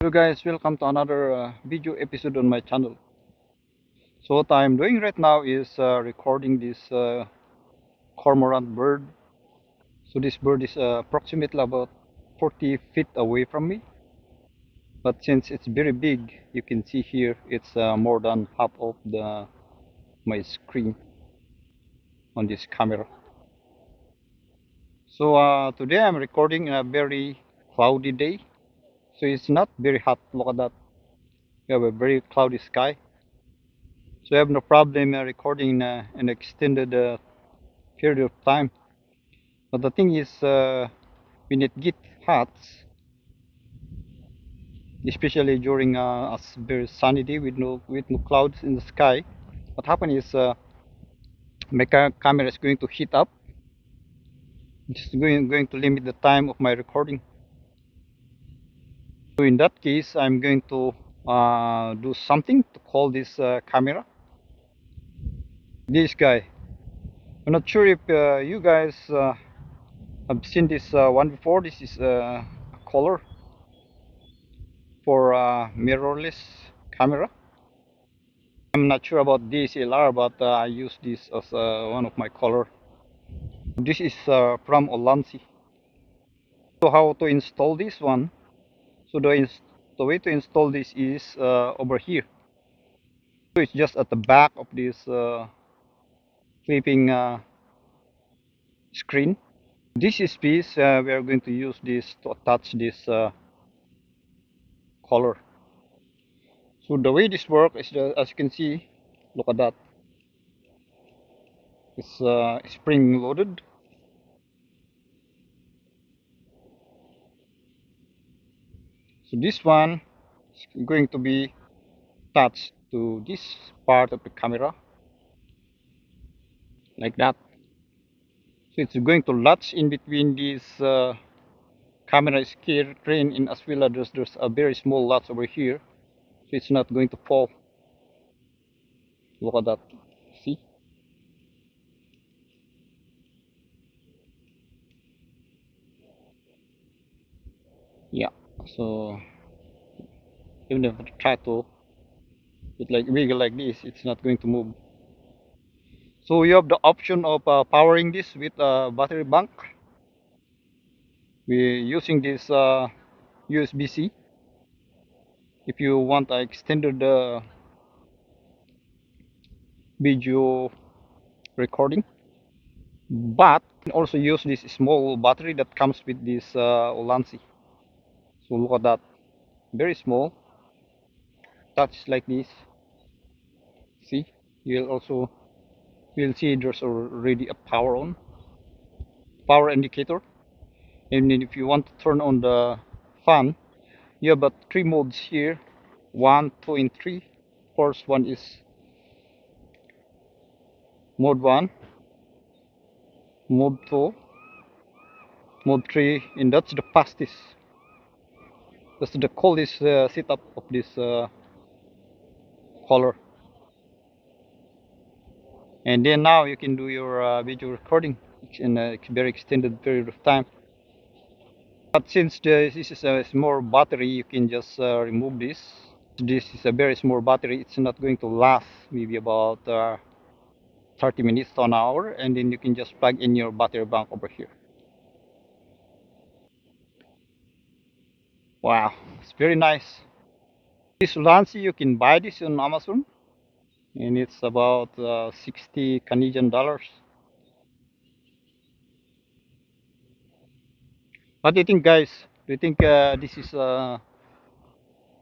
Hello guys, welcome to another video episode on my channel. So what I'm doing right now is recording this cormorant bird. So this bird is approximately about 40 feet away from me. But since it's very big, you can see here it's more than half of my screen on this camera. So today I'm recording in a very cloudy day. So it's not very hot. Look at that. We have a very cloudy sky. So I have no problem recording an extended period of time. But the thing is, when it gets hot, especially during a very sunny day with no clouds in the sky, what happens is my camera is going to heat up. It's going to limit the time of my recording. So in that case, I'm going to do something to call this camera. This guy. I'm not sure if you guys have seen this one before. This is a color for mirrorless camera. I'm not sure about DSLR, but I use this as one of my color. This is from ulanxi. So how to install this one? So the way to install this is over here. So it's just at the back of this flipping screen. This is piece we are going to use this to attach this color. So the way this works is just, as you can see, look at that. It's spring loaded. So this one is going to be attached to this part of the camera like that. So it's going to latch in between this camera screen and as well as there's a very small latch over here. So it's not going to fall. Look at that. See? Yeah. So even if I try to wiggle like this, it's not going to move. So you have the option of powering this with a battery bank. We're using this USB-C. If you want extended video recording, but you can also use this small battery that comes with this ulanxi. So look at that, very small, touch like this. See, you'll see there's already a power indicator. And then if you want to turn on the fan, you have about three modes here, 1, 2, and 3. Of course, one is mode 1, mode 2, mode 3, and that's the fastest. That's the coldest setup of this color. And then now you can do your video recording in a very extended period of time. But since this is a small battery, you can just remove this. This is a very small battery. It's not going to last maybe about 30 minutes to an hour, and then you can just plug in your battery bank over here. Wow, it's very nice. This ulanxi, you can buy this on Amazon, and it's about 60 Canadian dollars. What do you think, guys? Do you think this is a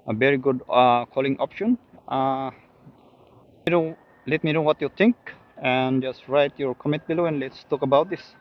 very good calling option? You know, let me know what you think, and just write your comment below, and let's talk about this.